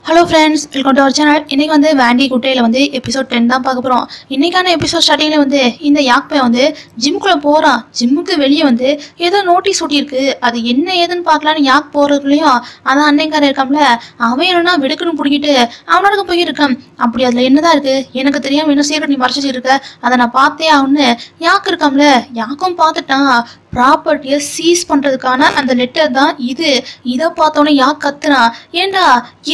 Hello friends, welcome to our channel. இன்றைக்கி வந்து வேண்டி குட்டையில் வந்து எபிசோட் 10 தான் பார்க்க போகிறோம். இன்றைக்கான எபிசோட் ஸ்டார்டிங்கில் வந்து இந்த யாக்பை வந்து ஜிம்முக்குள்ளே போகிறான். ஜிம்முக்கு வெளியே வந்து ஏதோ நோட்டீஸ் ஒட்டியிருக்கு. அது என்ன ஏதுன்னு பார்க்கலான்னு யாக் போகிறதுக்குள்ளேயும் அதான் அன்னைக்காரன் இருக்காம்ல, அவன் என்னன்னா வெடுக்குன்னு பிடிக்கிட்டு அவனோட போயிருக்கான். அப்படி அதில் என்னதான் இருக்குது எனக்கு தெரியாமல் இன்னும் சீக்கிரம் நீ மறைச்சிட்டு இருக்க, அதை நான் பார்த்தே ஆகுன்னு யாக் இருக்காம்ல, யாக்கும் பார்த்துட்டான். ப்ராப்பர்ட்டியை சீஸ் பண்ணுறதுக்கான அந்த லெட்டர் தான் இது. இதை பார்த்தோன்னே யாக் கத்துறான், ஏண்டா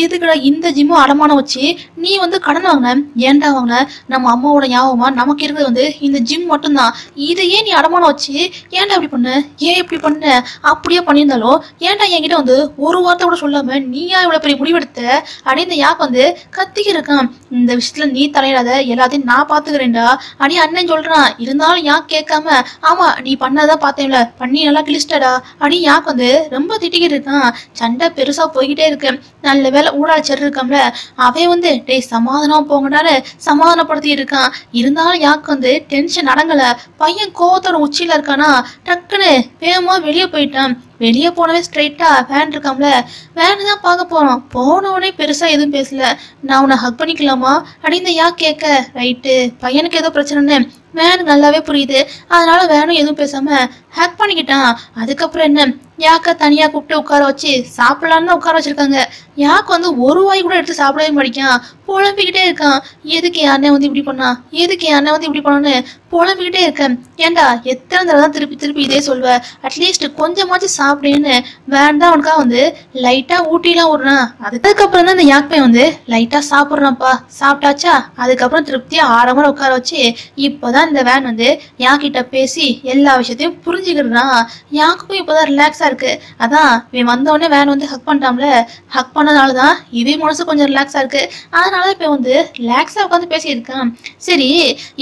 எதுக்குடா இந்த ஜிம்மும் அடமானம் வச்சு நீ வந்து கடன் வாங்கின? ஏண்டா வாங்கின? நம்ம அம்மாவோட ஞாபகமா நமக்கு இருக்கிறது வந்து இந்த ஜிம் மட்டும்தான். இதையே நீ அடமானம் வச்சு ஏன்டா இப்படி பண்ண? ஏன் இப்படி பண்ண? அப்படியே பண்ணியிருந்தாலும் ஏன்டா என்கிட்ட வந்து ஒரு வார்த்தை கூட சொல்லாம நீயா இவ்வளோ பெரிய முடிவெடுத்த அப்படின்னு இந்த யாக் வந்து கத்திக்க இருக்கான். இந்த விஷயத்துல நீ தலையிடாத, எல்லாத்தையும் நான் பார்த்துக்கிறேன்டா அடி அண்ணன் சொல்றான். இருந்தாலும் யாக் கேட்காம, ஆமா நீ பண்ணதான் பார்த்தேன்ல, பண்ணி நல்லா கிழிச்சிட்டடா அடி யாக் வந்து ரொம்ப திட்டிக்கிட்டு இருக்கான். சண்டை பெருசா போய்கிட்டே இருக்கு. நல்ல வேலை ஊடாச்சர் இருக்காம்ல, அவன் வந்து டேய் சமாதானம் போங்கடான்னு சமாதானப்படுத்தி இருக்கான். இருந்தாலும் யாக்கு வந்து டென்ஷன் அடங்கல. பையன் கோவத்தோட உச்சியில இருக்கானா, டக்குன்னு வேகமா வெளியே போயிட்டான். வெளியே போனவே ஸ்ட்ரைட்டா வேன் இருக்காம்ல, வேன் தான் பார்க்க போறோம். போனவனே பெருசா எதுவும் பேசல. நான் உன்னை ஹக் பண்ணிக்கலாமா அப்படின்னு யாக் கேட்க, ரைட்டு பையனுக்கு ஏதோ பிரச்சனைன்னு வேன் நல்லாவே புரியுது. அதனால வேனும் எதுவும் பேசாம ஹேக் பண்ணிக்கிட்டான். அதுக்கப்புறம் என்ன, யாக்க தனியா கூப்பிட்டு உட்கார வச்சு சாப்பிடலான்னு தான் உட்கார வச்சிருக்காங்க. யாக்கு வந்து ஒரு வாய் கூட எடுத்து சாப்பிடவே மாட்டேங்கான். புலம்பிக்கிட்டே இருக்கான். எதுக்கு என் அண்ணன் வந்து இப்படி பண்ணா, எதுக்கு என் அண்ணன் வந்து இப்படி பண்ணான்னு புலம்பிக்கிட்டே இருக்கேன். ஏண்டா எத்தனை தடவை தான் திருப்பி திருப்பி இதே சொல்வ? அட்லீஸ்ட் கொஞ்சமாச்சு சாப்பிடுன்னு வேன் தான் அவனுக்காக வந்து லைட்டா ஊட்டிலாம் விடுறான். அதுக்கப்புறம் தான் இந்த யாக்பை வந்து லைட்டா சாப்பிட்றான்ப்பா. சாப்பிட்டாச்சா? அதுக்கப்புறம் திருப்தியா ஆரம்பர உட்கார வச்சு இப்போதான் இந்த வேன் வந்து யாக்கிட்ட பேசி எல்லா விஷயத்தையும் புரிஞ்சுக்கிறான். யாக்குக்கும் இப்போதான் ரிலாக்ஸா இருக்கு. அதான் இவன் வந்தவொடனே வேன் வந்து ஹக் பண்ணிட்டான்ல, ஹக் பண்ணதுனாலதான் இவன் மனசு கொஞ்சம் ரிலாக்ஸா இருக்கு. அதனால இப்ப வந்து ரிலாக்ஸா உட்காந்து பேசியிருக்கான். சரி,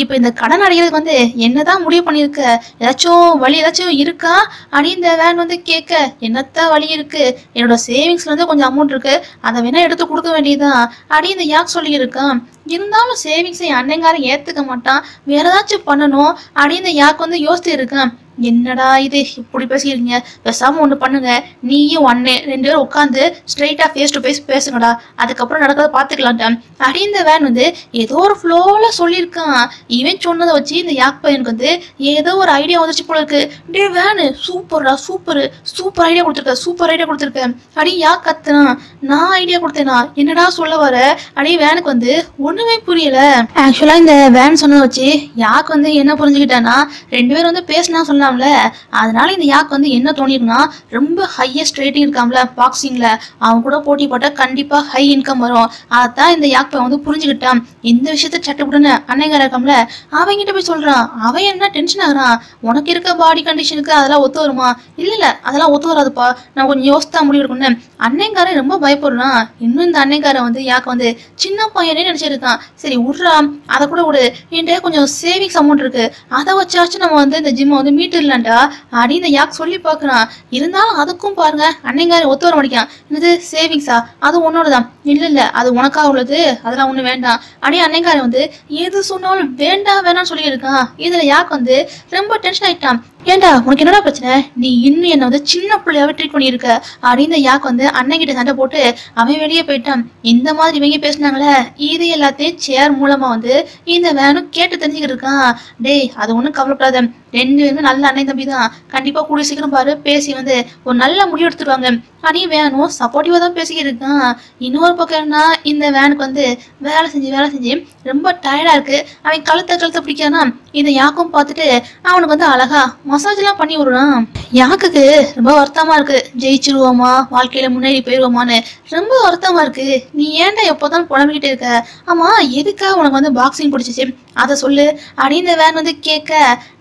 இப்ப இந்த கடன் அடைகிறதுக்கு வந்து என்னதான் முடிவு பண்ணிருக்க? ஏதாச்சும் வழி ஏதாச்சும் இருக்கா அப்படின்னு இந்த வேன் வந்து கேட்க, என்னத்த வழி இருக்கு, என்னோட சேவிங்ஸ்ல வந்து கொஞ்சம் அமௌண்ட் இருக்கு, அதை வேணா எடுத்து கொடுக்க வேண்டியதுதான் அப்படின்னு இந்த யாக் சொல்லியிருக்கான். இருந்தாலும் சேவிங்ஸை அன்னைங்காரன் ஏத்துக்க மாட்டான். வேற ஏதாச்சும் பண்ணணும் அப்படின்னு யாக் வந்து யோசித்து இருக்கான். என்னடா இது இப்படி பேசிக்கிறீங்க, பேசாம ஒண்ணு பண்ணுங்க, நீயும் அண்ணன் 2 பேரும் உட்காந்து ஸ்ட்ரைட்டா ஃபேஸ் டு ஃபேஸ் பேசுங்கடா, அதுக்கப்புறம் நடக்கிறத பாத்துக்கலாம்டா அப்படின்னு இந்த வேன் வந்து ஏதோ ஒரு ஃப்ளோல சொல்லியிருக்கான். இவன் சொன்னதை வச்சு இந்த யாக் பையனுக்கு வந்து ஏதோ ஒரு ஐடியா வந்துச்சு போல இருக்கு. டே வேனு சூப்பர்டா, சூப்பர் சூப்பர் ஐடியா கொடுத்துருக்க, சூப்பர் ஐடியா கொடுத்துருக்க அப்படின்னு யாக் கத்துனான். நான் ஐடியா கொடுத்தேனா? என்னடா சொல்ல வர அப்படின்னு வேனுக்கு வந்து ஒண்ணுமே புரியல. ஆக்சுவலா இந்த வேன் சொன்னதை வச்சு யாக் வந்து என்ன புரிஞ்சுக்கிட்டானா, 2 பேரும் வந்து பேசினா சொல்லலாம். அதனால இந்த யாக் வந்து என்ன தோணிருக்குன்னா, ரொம்ப ஹையஸ்ட் ரேட்டிங் இருக்காம்ல பாக்ஸிங்ல, அவன் கூட போட்டி போட்டா கண்டிப்பா ஹை இன்கம் வரும். அதான் இந்த யாக் பையன் வந்து புரிஞ்சுக்கிட்டான். இந்த விஷயத்த சட்டுப்புடுன்னு அன்னைங்க இருக்காம்ல, அவங்கிட்ட போய் சொல்றான். அவன் என்ன டென்ஷன் ஆகுறான், உனக்கு இருக்க பாடி கண்டிஷனுக்கு அதெல்லாம் ஒத்து வருமா? இல்ல அதெல்லாம் ஒத்து வராதுப்பா, நான் கொஞ்சம் யோசித்தா முடிவு எடுக்கணும்னு அன்னைங்காரன் ரொம்ப பயப்படுறான். இன்னும் இந்த அன்னைங்காரன் வந்து யாக் வந்து சின்ன பையனே நினைச்சிருக்கான். சரி விட்றா, அதை கூட விடு, என்கிட்ட கொஞ்சம் சேவிங்ஸ் அமௌண்ட் இருக்கு, அதை வச்சாச்சும் நம்ம வந்து இந்த ஜிம்மை வந்து மீட்டு இல்லண்டா அப்படின்னு இந்த யாக் சொல்லி பாக்குறான். இருந்தாலும் அதுக்கும் பாருங்க அன்னைங்காரன் ஒத்து வர மாட்டேங்கான். என்னது சேவிங்ஸா? அது உன்னோடதான். இல்ல அது உனக்காக உள்ளது, அதெல்லாம் ஒண்ணு வேண்டாம் அப்படியே அன்னைங்காரன் வந்து எது சொன்னாலும் வேண்டாம் வேணாம்னு சொல்லி இருக்கான். இதுல யாக் வந்து ரொம்ப டென்ஷன் ஆயிட்டான். ஏண்டா உனக்கு என்னடா பிரச்சனை, நீ இன்னும் என்ன வந்து சின்ன பிள்ளையாவே ட்ரீட் பண்ணியிருக்க அப்படின்னு இந்த யாக் வந்து அன்னைகிட்ட சண்டை போட்டு அவன் வெளியே போயிட்டான். இந்த மாதிரி இவங்க பேசினாங்களே, இது எல்லாத்தையும் சேர் மூலமா வந்து இந்த வேனும் கேட்டு தெரிஞ்சுக்கிட்டு இருக்கான். டேய் அது ஒன்றும் கவலைப்படாத, 2 பேருமே நல்ல அண்ணன் தம்பி தான், கண்டிப்பா கூடிய சீக்கிரம் பாரு பேசி வந்து ஒரு நல்ல முடிவு எடுத்துருவாங்க அப்படின்னு வேனும் சப்போர்ட்டிவா தான் பேசிக்கிட்டு இருக்கான். இன்னொரு பக்கம் என்ன, இந்த வேனுக்கு வந்து வேலை செஞ்சு ரொம்ப டயர்டா இருக்கு. அவன் கழுத்தை பிடிக்கானா, இந்த யாக்கும் பார்த்துட்டு அவனுக்கு வந்து அழகா மசாஜ் எல்லாம் பண்ணி விடுறான். யாக்குக்கு ரொம்ப வருத்தமா இருக்கு, ஜெயிச்சிருவோமா, வாழ்க்கையில முன்னேறி போயிடுவோமான்னு ரொம்ப வருத்தமா இருக்கு. நீ ஏன்டா எப்போதான் புலம்பிக்கிட்டே இருக்க? ஆமா எதுக்காக உனக்கு வந்து பாக்ஸிங் பிடிச்சிச்சு அதை சொல்லு அப்படின்னு வேன் வந்து கேட்க,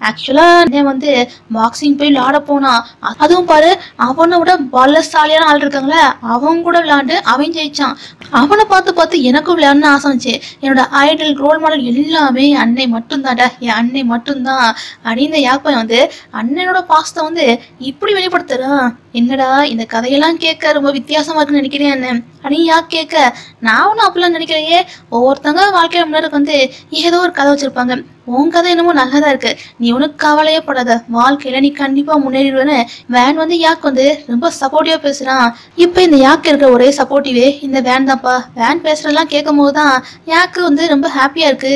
ஆக்சுவலா வந்து பாக்ஸிங் போய் விளையாட போனான். அதுவும் பாரு அவனை விட பலசாலியான ஆள் இருக்காங்களே, அவங்க கூட விளையாண்டு அவன் ஜெயிச்சான். அவனை பார்த்து எனக்கும் விளையாடணும்னு ஆசை வந்துச்சு. என்னோட ஐடல் ரோல் மாடல் எல்லாமே அன்னை மட்டும்தான்டா, என் அன்னை மட்டும்தான் அப்படின்னு யாக் பையன் வந்து அண்ணனோட பாசத்தை வந்து இப்படி வெளிப்படுத்துறான். என்னடா இந்த கதையெல்லாம் கேட்க ரொம்ப வித்தியாசமா இருக்குன்னு நினைக்கிறேன் என்ன அப்படின்னு யாக் கேட்க, நான் ஒன்றும் அப்படிலாம் நினைக்கிறையே. ஒவ்வொருத்தங்க வாழ்க்கையில முன்னாடி வந்து ஏதோ ஒரு கதை வச்சிருப்பாங்க. உன் கதை என்னமோ நல்லதா இருக்கு, நீ ஒன்றும் கவலையே படாத, வாழ்க்கையில நீ கண்டிப்பா முன்னேறிடுவேன்னு வேன் வந்து யாக் வந்து ரொம்ப சப்போர்ட்டிவா பேசுறான். இப்ப இந்த யாக் இருக்கிற ஒரே சப்போர்ட்டிவே இந்த வேன் தான்ப்பா. வேன் பேசுறதெல்லாம் கேட்கும் போதுதான் யாக்கு வந்து ரொம்ப ஹாப்பியா இருக்கு.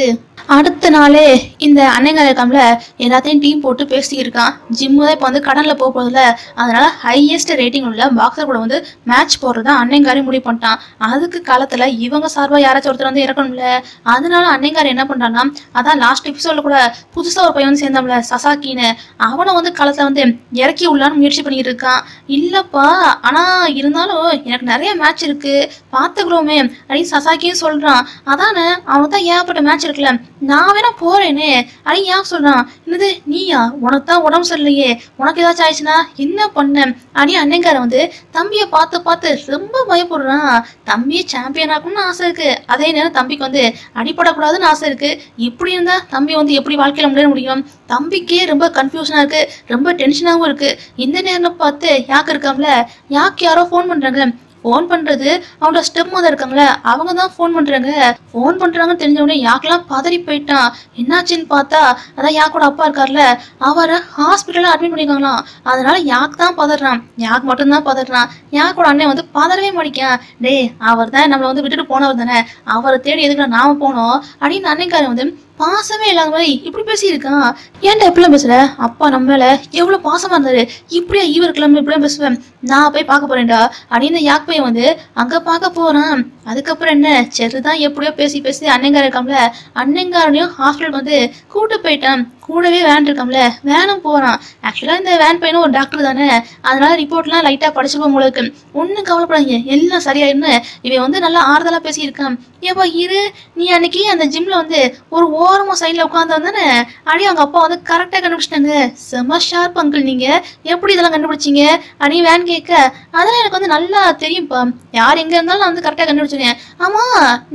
அடுத்த நாளே இந்த அன்னைங்க இருக்காமல எல்லாத்தையும் டீம் போட்டு பேசிட்டு இருக்கான். ஜிம்மு தான் இப்போ வந்து கடன்ல போக போதில்ல, அதனால ஹையஸ்ட் ரேட்டிங் உள்ள பாக்ஸர் கூட வந்து மேட்ச் போடுறதா அன்னைங்காரி முடிவு பண்ணிட்டான். அதுக்கு காலத்துல இவங்க சார்பா யாராச்சும் ஒருத்தர் வந்து இறக்கணும்ல, அதனால அன்னைங்காரி என்ன பண்றான்னா, அதான் லாஸ்ட் எபிசோட்ல கூட புதுசா ஒரு பையன் வந்து சேர்ந்தாம்ல சசாக்கின்னு, அவனை வந்து காலத்துல வந்து இறக்கி உள்ளான்னு முயற்சி பண்ணிட்டு இருக்கான். இல்லப்பா, ஆனா இருந்தாலும் எனக்கு நிறைய மேட்ச் இருக்கு பாத்துக்கிறோமே அப்படின்னு சசாக்கியும் சொல்றான். அதானே அவனுக்கு தான் ஏகப்பட்ட மேட்ச் இருக்குல்ல, நான் வேணா போறேனே அப்படின்னு யார் சொல்றான். என்னது நீயா, உனக்கு தான் உடம்பு சரியில்லையே, உனக்கு ஏதாச்சும் ஆயிடுச்சுன்னா என்ன பண்ண அப்படின்னு அன்னைக்கார வந்து தம்பியை பார்த்து பார்த்து ரொம்ப பயப்படுறான். தம்பியை சாம்பியன் ஆகணும்னு ஆசை இருக்கு, அதே நேரம் தம்பிக்கு வந்து அடிப்படக்கூடாதுன்னு ஆசை இருக்கு. இப்படி இருந்தா தம்பி வந்து எப்படி வாழ்க்கையில முன்னேற முடியும்? தம்பிக்கே ரொம்ப கன்ஃபியூஷனா இருக்கு, ரொம்ப டென்ஷனாகவும் இருக்கு. இந்த நேரம் பார்த்து யாக்கு இருக்காமல, யாக்கு யாரோ ஃபோன் பண்றாங்க. ஃபோன் பண்றது அவனோட ஸ்டெப் மதர் இருக்காங்களே, அவங்க தான் ஃபோன் பண்றாங்கன்னு தெரிஞ்ச உடனே யாக்கெல்லாம் பதறி போயிட்டான். என்னாச்சுன்னு பார்த்தா அதான் யாக்கோட அப்பா இருக்கார்ல, அவரை ஹாஸ்பிட்டல்ல அட்மிட் பண்ணிருக்காங்களாம். அதனால யாக் தான் பதறான், யாக் மட்டும்தான் பதறான். யாக்கோட அண்ணன் வந்து பதறவே மாட்டிக்கான். டே, அவர் தான் நம்மளை வந்து விட்டுட்டு போனவர் தானே, அவரை தேடி எதுக்கு நாம போனோம் அப்படின்னு அன்னைக்காரன் வந்து பாசமே இல்லாத மாதிரி இப்படி பேசியிருக்கான். ஏன்டா எப்படிலாம் பேசுற, அப்பா நம்ம மேல எவ்வளவு பாசமா இருந்தாரு, இப்படியா இவருக்கெல்லாம் இப்படிலாம் பேசுவேன், நான் போய் பார்க்க போறேன்டா அப்படின்னு யாக் பையன் வந்து அங்க பார்க்க போறான். அதுக்கப்புறம் என்ன, செருதான் எப்படியோ பேசி பேசி அன்னைங்கார இருக்காம்ல, அன்னைங்காரனையும் ஹாஸ்பிட்டல் வந்து கூட்டு போயிட்டான். கூடவே வேன் இருக்காம்ல, வேனும் போறான். ஆக்சுவலா இந்த வேன் பையனும் ஒரு டாக்டர் தானே, அதனால ரிப்போர்ட்லாம் லைட்டா படிச்சுப்போம் உங்களுக்கு, ஒன்னும் கவலைப்படாதீங்க எல்லாம் சரியாயிருன்னு இவன் வந்து நல்லா ஆறுதலா பேசியிருக்கான். ஏப்பா இரு, நீ அன்னைக்கு அந்த ஜிம்ல வந்து ஒரு ஓரமா சைட்ல உட்காந்து வந்தானே, அப்படியே அவங்க அப்பா வந்து கரெக்டா கண்டுபிடிச்சிட்டாங்க. செம ஷார்ப் அங்கிள், நீங்க எப்படி இதெல்லாம் கண்டுபிடிச்சிங்க அப்படின்னு வேன் கேட்க, அதெல்லாம் எனக்கு வந்து நல்லா தெரியும்ப்பா, யார் எங்க இருந்தாலும் நான் வந்து கரெக்டா கண்டுபிடிச்சிருக்கேன். ஆமா,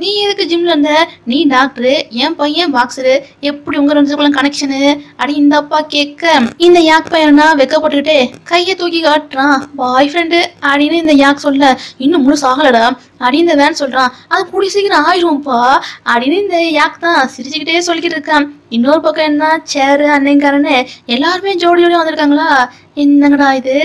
நீ எதுக்கு ஜிம்ல இருந்த, நீ டாக்டரு, என் பையன் பாக்ஸரு, எப்படி உங்க ரெண்டுக்குள்ள கனெக்ஷனு அப்படி இந்த அப்பா கேட்க, இந்த யாக் பையனா வெக்கப்பட்டுக்கிட்டே கையை தூக்கி காட்டுறான். பாய் ஃப்ரெண்டு அப்படின்னு இந்த யாக் சொல்ல, இன்னும் முழு சாகலடா அப்படின்னு இந்த வேன் சொல்றான். அது கூடி சீக்கிரம் ஆயிடும்ப்பா அப்படின்னு இந்த யாக் தான் சிரிச்சுக்கிட்டே சொல்லிக்கிட்டு இருக்கான். இன்னொரு பக்கம் என்ன, சேரு அன்னைங்காரன்னு எல்லாருமே ஜோடி ஜோடியா வந்திருக்காங்களா. என்னங்கடா இது,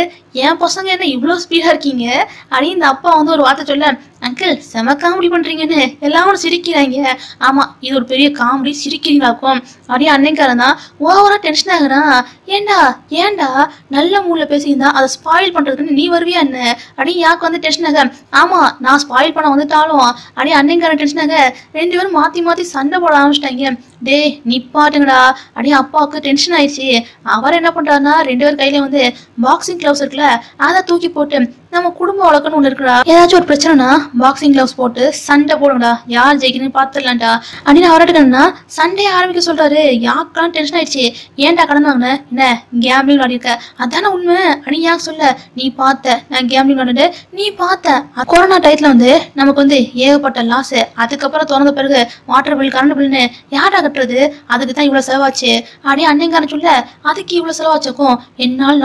என் பசங்க என்ன இவ்வளோ ஸ்பீடா இருக்கீங்க அப்படின்னு இந்த அப்பா வந்து ஒரு வார்த்தை சொல்ல, அங்கிள் செம காமெடி பண்றீங்கன்னு எல்லாரும் சிரிக்கிறாங்க. ஆமா, இது ஒரு பெரிய காமெடி, சிரிக்கிறீங்களாக்கும் அப்படியே அன்னைக்காரன் தான் ஓவரா டென்ஷன் ஆகுறான். ஏண்டா நல்ல மூட்ல பேசியிருந்தா அதை ஸ்பாயில் பண்றதுக்குன்னு நீ வருவியா என்ன அப்படின்னு யாக்கு வந்து டென்ஷன் ஆக, ஆமா நான் ஸ்பாயில் பண்ண வந்துட்டாலும் அப்படியே அன்னைக்காரன் டென்ஷன் ஆக, ரெண்டு பேரும் மாத்தி மாத்தி சண்டை போட ஆரம்பிச்சிட்டாங்க. டே நிப்பாட்டுங்கடா அப்படியே அப்பாவுக்கு டென்ஷன் ஆயிடுச்சு. அவர் என்ன பண்றாருன்னா, ரெண்டு பேர் கையில வந்து பாக்ஸிங் கிளவுஸ் இருக்குல்ல, அதை தூக்கி போட்டு நம்ம குடும்ப வழக்கம்னு ஒண்ணு இருக்குடா, ஏதாச்சும் ஒரு பிரச்சனைனா பாக்ஸிங் கிளவுஸ் போட்டு சண்டை போடுங்கடா, யார் ஜெயிக்கணும்னு பாத்துடலாம்டா அப்படின்னு அவர்கிட்ட சண்டையை ஆரம்பிக்க சொல்றாரு. யாக்கெல்லாம் டென்ஷன் ஆயிடுச்சு. ஏன்டா கடன் வாங்கின, என்ன கேம்லிங் விளையாடிருக்க, அதான உண்மை அப்படின்னு யாக் சொல்ல, நீ பார்த்த நான் கேம்லிங் விளையாடு, நீ பார்த்த கொரோனா டயத்துல வந்து நமக்கு வந்து ஏகப்பட்ட லாஸ், அதுக்கப்புறம் திறந்த பிறகு வாட்டர் பில் கரண்ட் பில்னு யாரா கட்டுறது, அதுக்கு தான் இவ்வளவு செலவாச்சு அப்படியே அன்னைங்காரன் சொல்ல, அதுக்கு இவ்வளவு செலவாச்சுக்கும் என்னால்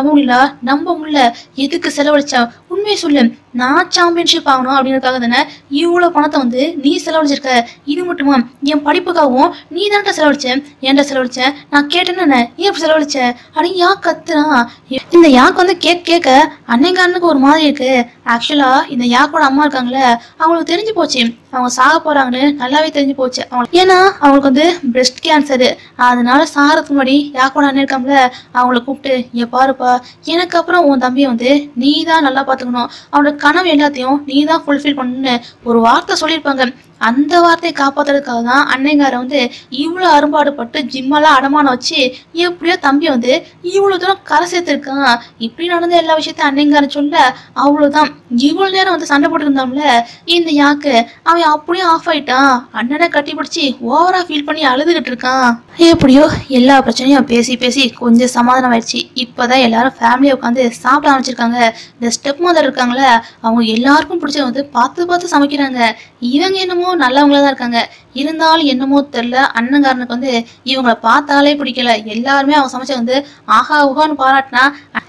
நம்ப முடியல, எதுக்கு செலவழிச்சா உண்மையை சொல்லு, நான் சாம்பியன்ஷிப் ஆகணும் அப்படின்றதுக்காக தானே இவ்வளவு பணத்தை வந்து நீ செலவழிச்சிருக்க, இது மட்டுமா என் படிப்புக்காகவும் நீ தான்டா செலவழிச்ச, ஏன்டா செலவழிச்ச, நான் கேட்டேன்னு ஏன் இப்படி செலவழிச்ச அப்படின்னு யாக் கத்துறான். இந்த யாக் வந்து கேட்க அன்னைங்காரனுக்கு ஒரு மாதிரி இருக்கு. ஆக்சுவலா இந்த யாக்கோட அம்மா இருக்காங்களே, அவங்களுக்கு தெரிஞ்சு போச்சு அவங்க சாக போறாங்கன்னு, நல்லாவே தெரிஞ்சு போச்சு அவங்க, ஏன்னா அவங்களுக்கு வந்து பிரெஸ்ட் கேன்சரு. அதனால சாகிறதுக்கு முன்னாடி யாக்கோட அண்ணன் இருக்காங்களே, அவங்கள கூப்பிட்டு, ஏன் பாருப்பா, எனக்கு அப்புறம் உன் தம்பியை வந்து நீ தான் நல்லா பார்த்துக்கணும், அவனோட கனவு எல்லாத்தையும் நீ தான் ஃபுல்ஃபில் பண்ணணும்னு ஒரு வார்த்தை சொல்லியிருப்பாங்க. அந்த வார்த்தையை காப்பாத்துறதுக்காக தான் அன்னைங்கார வந்து இவ்வளவு அரும்பாடுபட்டு ஜிம்மெல்லாம் அடமானம் வச்சு எப்படியோ தம்பி வந்து இவ்வளவு தூரம் கரை சேர்த்திருக்கான். இப்படி நடந்த எல்லா விஷயத்தையும் அன்னைங்கார சொல்ல, அவ்வளவுதான் இவ்வளவு நேரம் வந்து சண்டை போட்டு இருந்தாம்ல இந்த யாக்கு, அவன் அப்படியே ஆஃப் ஆயிட்டான். அண்ணனை கட்டி பிடிச்சி ஓவரா ஃபீல் பண்ணி அழுதுகிட்டு இருக்கான். எப்படியோ எல்லா பிரச்சனையும் பேசி பேசி கொஞ்சம் சமாதானம் ஆயிடுச்சு. இப்பதான் எல்லாரும் ஃபேமிலியை உட்காந்து சாப்பிட ஆரம்பிச்சிருக்காங்க. இந்த ஸ்டெப் மதர் இருக்காங்களே, அவங்க எல்லாருக்கும் பிடிச்ச வந்து பார்த்து பார்த்து சமைக்கிறாங்க. இவங்க என்னமோ இப்பவும் நல்லவங்களா தான் இருக்காங்க. இருந்தாலும் என்னமோ தெரியல, அண்ணங்காரனுக்கு வந்து இவங்கள பார்த்தாலே பிடிக்கல. எல்லாருமே அவங்க சமைச்ச வந்து ஆஹா ஊகான்னு பாராட்டினா,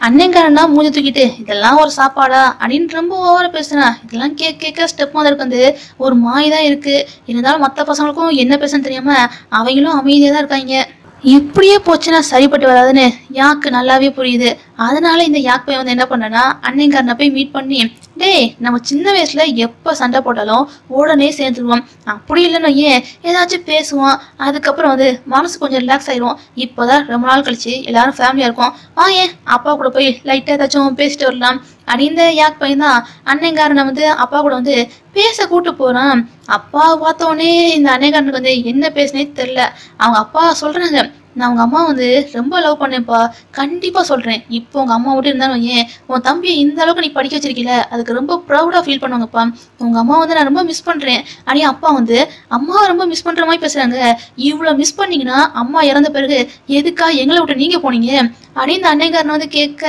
அண்ணங்காரனா மூஞ்சி தூக்கிட்டு இதெல்லாம் ஒரு சாப்பாடா அப்படின்னு ரொம்ப ஓவரா பேசுனா. இதெல்லாம் கேட்க ஸ்டெப் மதருக்கு வந்து ஒரு மாய் தான் இருக்கு. இருந்தாலும் மற்ற பசங்களுக்கும் என்ன பேசுன்னு தெரியாம அவங்களும் அமைதியா தான் இருக்காங்க. இப்படியே போச்சுன்னா சரிப்பட்டு வராதுன்னு யாக்கு நல்லாவே புரியுது. அதனால இந்த யாக் பையன் வந்து என்ன பண்ணனா, அன்னைங்காரனை போய் மீட் பண்ணி, டேய் நம்ம சின்ன வயசுல எப்ப சண்டை போட்டாலும் உடனே சேர்ந்துருவோம், அப்படி இல்லைன்னு ஏன் ஏதாச்சும் பேசுவோம், அதுக்கப்புறம் வந்து மனசு கொஞ்சம் ரிலாக்ஸ் ஆயிரும். இப்போதான் ரொம்ப நாள் கழிச்சு எல்லாரும் ஃபேமிலியா இருக்கும், ஏன் அப்பா கூட போய் லைட்டா ஏதாச்சும் பேசிட்டு வரலாம் அப்படின்னு யாக் பையன் தான் அன்னைங்காரனை வந்து அப்பா கூட வந்து பேச கூட்டு போறான். அப்பா பார்த்த உடனே இந்த அன்னைக்காரனுக்கு வந்து என்ன பேசுனே தெரியல. அவங்க அப்பா சொல்றாங்க, நான் உங்க அம்மா வந்து ரொம்ப லவ் பண்ணேன்ப்பா, கண்டிப்பா சொல்றேன். இப்போ உங்க அம்மா மட்டும் இருந்தாலும் ஏன் உன் தம்பியை இந்த அளவுக்கு நீ படிக்க வச்சிருக்கல, அதுக்கு ரொம்ப ப்ரௌடா ஃபீல் பண்ணுவாங்கப்பா. உங்க அம்மா வந்து நான் ரொம்ப மிஸ் பண்றேன். அடி அப்பா வந்து அம்மாவை ரொம்ப மிஸ் பண்ற மாதிரி பேசுறாங்க. இவ்வளவு மிஸ் பண்ணீங்கன்னா அம்மா இறந்த பிறகு எதுக்கா எங்களை விட்டு நீங்க போனீங்க அப்படின்னு இந்த அன்னைக்காரன் வந்து கேட்க,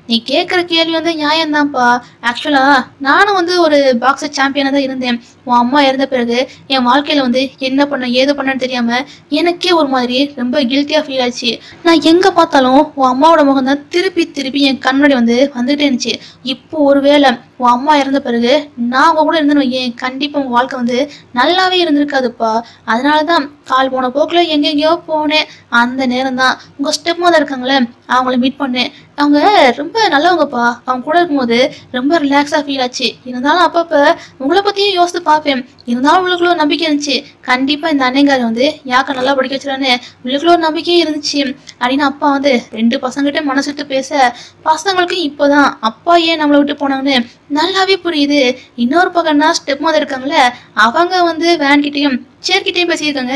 நீ கேட்குற கேள்வி வந்து நியாயம்தான்ப்பா. ஆக்சுவலா நானும் வந்து ஒரு பாக்ஸர் சாம்பியனாக தான் இருந்தேன். உன் அம்மா இறந்த பிறகு என் வாழ்க்கையில வந்து என்ன பண்ண ஏது பண்ணன்னு தெரியாம எனக்கே ஒரு மாதிரி ரொம்ப கில்ட்டியா ஃபீல் ஆச்சு. நான் எங்க பார்த்தாலும் உன் அம்மாவோட முகம் தான் திருப்பி என் கண்முன்னாடி வந்து வந்துகிட்டே இருந்துச்சு. இப்போ ஒருவேளை உன் அம்மா இறந்த பிறகு நான் உங்க கூட இருந்தேன்னு வையேன், கண்டிப்பா உங்க வாழ்க்கை வந்து நல்லாவே இருந்திருக்காதுப்பா. அதனாலதான் கால் போன போக்குல எங்கெங்கயோ போனேன். அந்த நேரம் தான் உங்க ஸ்டெப் மதர் இருக்காங்களே அவங்கள மீட் பண்ணேன். அவங்க ரொம்ப நல்லவங்கப்பா. அவங்க கூட இருக்கும்போது ரொம்ப ரிலாக்ஸா ஃபீல் ஆச்சு. இருந்தாலும் அப்பப்ப உங்களை பத்தியும் யோசித்து பார்ப்பேன். இருந்தாலும் உங்களுக்குள்ள ஒரு நம்பிக்கை இருந்துச்சு, கண்டிப்பா இந்த அன்னைங்காரன் வந்து யாக்க நல்லா படிக்க வச்சிடான்னு உங்களுக்குள்ள ஒரு நம்பிக்கையும் இருந்துச்சு அப்படின்னு அப்பா வந்து ரெண்டு பசங்கிட்ட மனசு விட்டு பேச, பசங்களுக்கு இப்போதான் அப்பா ஏன் நம்மளை விட்டு போனாங்கன்னு நல்லாவே புரியுது. இன்னொரு பக்கம்னா ஸ்டெப் மதர் இருக்காங்களே அவங்க வந்து வேன் கிட்டையும் சேர்கிட்டையும் பேசியிருக்காங்க.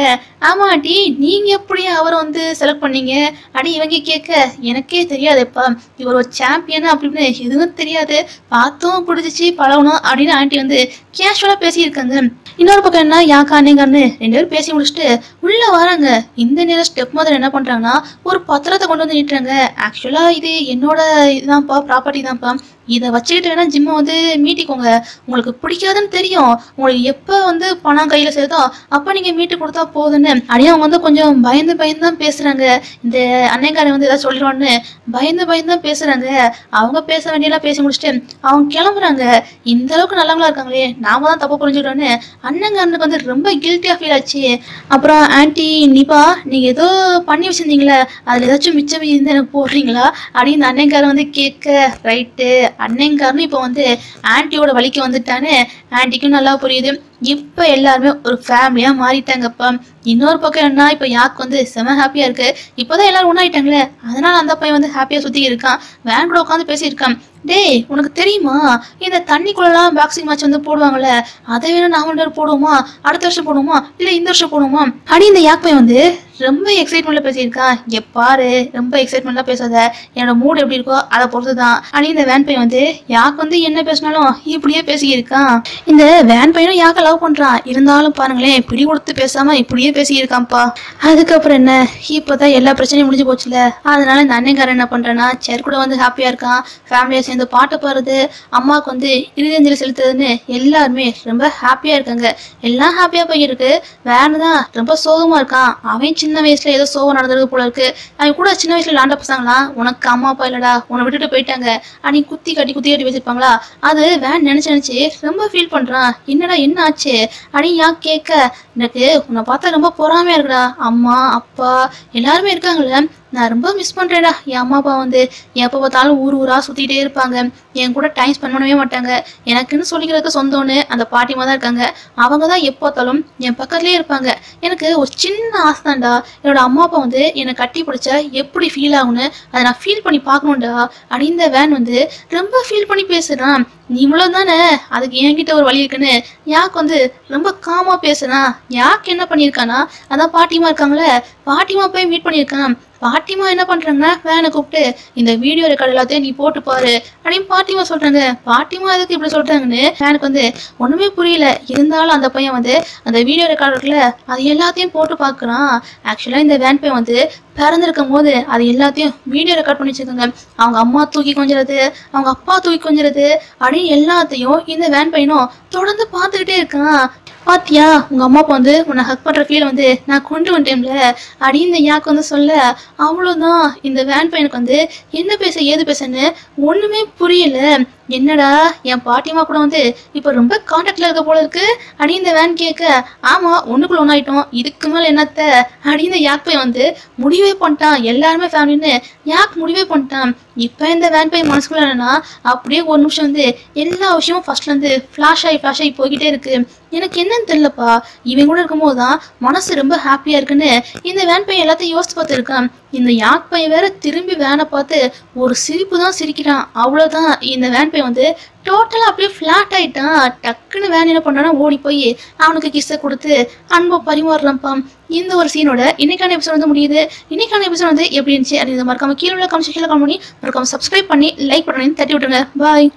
ஆமா ஆண்டி, நீங்க எப்படி அவரை வந்து செலக்ட் பண்ணீங்க அடி இவங்க கேட்க, எனக்கே தெரியாதுப்பா, இவர் ஒரு சாம்பியன் அப்படின்னு எதுவும் தெரியாது, பார்த்தும் பிடிச்சிச்சு பழகணும் அப்படின்னு ஆண்டி வந்து கேஷுவலா பேசியிருக்காங்க. இன்னொரு பக்கம் என்ன யாக்கா அன்னைங்காரன்னு ரெண்டு பேரும் பேசி முடிச்சுட்டு உள்ள வராங்க. இந்த நேரம் ஸ்டெப் மதர் என்ன பண்றாங்கன்னா ஒரு பத்திரத்தை கொண்டு வந்து நீட்டுறாங்க. ஆக்சுவலா இது என்னோட இதுதான்ப்பா, ப்ராப்பர்ட்டி தான்ப்பா, இதை வச்சுக்கிட்டு வேணா ஜிம்மை வந்து மீட்டிக்கோங்க, உங்களுக்கு பிடிக்காதுன்னு தெரியும், உங்களுக்கு எப்போ வந்து பணம் கையில சேருதோ அப்போ நீங்க மீட்டு கொடுத்தா போதுன்னு அப்படியே அவங்க வந்து கொஞ்சம் பயந்து தான் பேசுறாங்க. இந்த அன்னைக்காரன் வந்து ஏதாவது சொல்லிடுவான்னு பயந்து தான் பேசுறாங்க. அவங்க பேச வேண்டியெல்லாம் பேசி முடிச்சுட்டு அவங்க கிளம்புறாங்க. இந்த அளவுக்கு நல்லவங்களா இருக்காங்களே, நாம தான் தப்பு புரிஞ்சுக்கிட்டோன்னு அண்ணங்காரனுக்கு வந்து ரொம்ப கில்ட்டியா ஃபீல் ஆச்சு. அப்புறம் ஆன்டி நிபா, நீங்க ஏதோ பண்ணி வச்சிருந்தீங்களே அதுல ஏதாச்சும் மிச்சம் இருந்து எனக்கு போடுறீங்களா அப்படின்னு அன்னைக்காரன் வந்து கேட்க, ரைட்டு அன்னைங்காரனும் இப்போ வந்து ஆன்டியோட வழிக்கு வந்துட்டான்னு ஆன்டிக்கும் நல்லா புரியுது. இப்போ எல்லாருமே ஒரு ஃபேமிலியா மாறிட்டாங்கப்பா. இன்னொரு பக்கம் என்ன, இப்போ யாக்கு வந்து செம ஹாப்பியா இருக்கு. இப்போதான் எல்லாரும் ஒன்றாயிட்டாங்களே, அதனால அந்த பையன் வந்து ஹாப்பியா சுத்தி இருக்கான். வேன் கூட உட்காந்து பேசியிருக்கான். டேய் உனக்கு தெரியுமா இந்த தண்ணிக்குள்ளலாம் பாக்ஸிங் மேட்ச் வந்து போடுவாங்கல்ல, அதை வேணும் நாம போடுவோமா, அடுத்த வருஷம் போடுவோமா இல்லை இந்த வருஷம் போடுவோமா அப்படி இந்த யாக் பையன் வந்து ரொம்ப எக்ஸைட்மெண்ட்ல பேசியிருக்கான். பாரு ரொம்ப எக்ஸைட்மெண்ட்ல பேசாத, என்னோட மூட் எப்படி இருக்கோ அதை பொறுத்துதான் அப்படி இந்த வேன் பையன் வந்து யாக் வந்து என்ன பேசினாலும் இப்படியே பேசியிருக்கான். இந்த வேன் பையனும் யாக்க லவ் பண்றான். இருந்தாலும் பாருங்களேன் பிடி கொடுத்து பேசாம இப்படியே பேசியிருக்கான்ப்பா. அதுக்கப்புறம் என்ன, இப்போதான் எல்லா பிரச்சனையும் முடிஞ்சு போச்சுல, அதனால இந்த அன்னைக்காரன் என்ன பண்றான்னா சேர் கூட வந்து ஹாப்பியா இருக்கான். ஃபேமிலியா சேர்ந்து பாட்டு பாடுறது, அம்மாவுக்கு வந்து இறுதியஞ்சலி செலுத்துறதுன்னு எல்லாருமே ரொம்ப ஹாப்பியா இருக்காங்க. எல்லாம் ஹாப்பியா போயிருக்கு. வேன் தான் ரொம்ப சோகமா இருக்கான். அவன் சின்ன வயசுல ஏதோ சோகம் நடந்தது போல இருக்கு. அவன் கூட சின்ன வயசுல விளாண்ட பசங்களாம் உனக்கு அம்மா அப்பா இல்லடா, உன்னை விட்டுட்டு போயிட்டாங்க அன்னை குத்தி கட்டி வச்சிருப்பாங்களா, அது வேன் நினைச்சு ரொம்ப ஃபீல் பண்றான். என்னடா என்ன ஆச்சு அடி யா கேட்க, எனக்கு உன்னை பார்த்தா ரொம்ப பொறாமையா இருக்குடா, அம்மா அப்பா எல்லாருமே இருக்காங்கல்ல, நான் ரொம்ப மிஸ் பண்றேன்டா. என் அம்மா அப்பா வந்து எப்போ பார்த்தாலும் ஊரா சுத்திட்டே இருப்பாங்க, என் கூட டைம் ஸ்பெண்ட் பண்ணவே மாட்டாங்க, எனக்குன்னு சொல்லிக்கிறதுக்கு சொந்தம்னு அந்த பாட்டிமா தான் இருக்காங்க, அவங்க தான் எப்போ பார்த்தாலும் என் பக்கத்துலேயே இருப்பாங்க. எனக்கு ஒரு சின்ன ஆசை தான்டா, என்னோட அம்மா அப்பா வந்து என்னை கட்டி பிடிச்சா எப்படி ஃபீல் ஆகும்னு அதை நான் ஃபீல் பண்ணி பார்க்கணும்டா அப்படின்னு இந்த வேன் வந்து ரொம்ப ஃபீல் பண்ணி பேசுறான். நீ இவ்வளோ தானே, அதுக்கு என்கிட்ட ஒரு வழி இருக்குன்னு யாக்கு வந்து ரொம்ப காமா பேசுறான். யாக்கு என்ன பண்ணியிருக்கானா, அதான் பாட்டிமா இருக்காங்களே, பாட்டிமா போய் மீட் பண்ணியிருக்கான். பாட்டிமா என்ன பண்றாங்கன்னா வேனை கூப்பிட்டு இந்த வீடியோ ரெக்கார்ட் எல்லாத்தையும் நீ போட்டு பாரு அப்படின்னு பாட்டிமா சொல்றாங்க. பாட்டிமா எதுக்கு இப்படி சொல்றாங்கன்னு எனக்கு வந்து ஒண்ணுமே புரியல. இருந்தாலும் அந்த பையன் வந்து அந்த வீடியோ ரெக்கார்டுல அது எல்லாத்தையும் போட்டு பார்க்கறான். ஆக்சுவலா இந்த வேன் பையன் வந்து பிறந்திருக்கும் போது அது எல்லாத்தையும் வீடியோ ரெக்கார்ட் பண்ணி வச்சிருக்காங்க. அவங்க அம்மா தூக்கி கொஞ்சிறது, அவங்க அப்பா தூக்கி கொஞ்சிறது அப்படின்னு எல்லாத்தையும் இந்த வேன் பையனும் தொடர்ந்து பார்த்துக்கிட்டே இருக்கான். பாத்தியா உங்க அம்மா அப்பா வந்து உன்னை ஹக் பண்ற ஃபீல் வந்து நான் கொண்டு வந்துட்டேன்ல அப்படின்னு இந்த யாக்கு வந்து சொல்ல, அவ்வளவுதான் இந்த வேன் பையனுக்கு வந்து என்ன பேச ஏது பேசன்னு ஒண்ணுமே புரியல. என்னடா என் பாட்டியம்மா கூட வந்து இப்ப ரொம்ப கான்டாக்ட்ல இருக்க போல இருக்கு அப்படின்னு இந்த வேன் கேட்க, ஆமா ஒண்ணுக்குள்ள ஒன்னாயிட்டோம், இதுக்கு மேல என்னத்த அப்படின்னு இந்த யாக் பையன் வந்து முடிவே பண்ணிட்டான். எல்லாருமே ஃபேமிலின்னு யாக் முடிவே பண்ணிட்டான். இப்ப இந்த வேன் பையன் மனசுக்குள்ள என்னன்னா அப்படியே ஒரு நிமிஷம் வந்து எல்லா விஷயமும் ஃபர்ஸ்ட்ல இருந்து ஃபிளாஷ் ஆகி போய்கிட்டே இருக்கு. எனக்கு என்னன்னு தெரியலப்பா, இவன் கூட இருக்கும்போது தான் மனசு ரொம்ப ஹாப்பியா இருக்குன்னு இந்த வேன் பையன் எல்லாத்தையும் யோசிச்சு பார்த்து இருக்கான். இந்த யாக் பையன் வேற திரும்பி வேனை பார்த்து ஒரு சிரிப்பு தான் சிரிக்கிறான். அவ்வளவுதான் இந்த வேன் பையன் வந்து டோட்டலா அப்படியே ஃபிளாட் ஆயிட்டான். டக்குன்னு வேன் என்ன பண்ணானா ஓடி போய் அவனுக்கு கிஸ்ஸை கொடுத்து அன்பை பரிமாறுறான்ப்பா. இந்த ஒரு சீனோட இன்னைக்கான எபிசோட் வந்து முடியுது. இன்னைக்கான எபிசோட் வந்து எப்படி இருந்துச்சு அப்படிங்கிறத மறக்காம கீழே உள்ள கமெண்ட் செக்ஷன்ல கமெண்ட் பண்ணி மறக்காம சப்ஸ்கிரைப் பண்ணி லைக் பண்ணி தட்டி விட்டுருங்க. பாய்.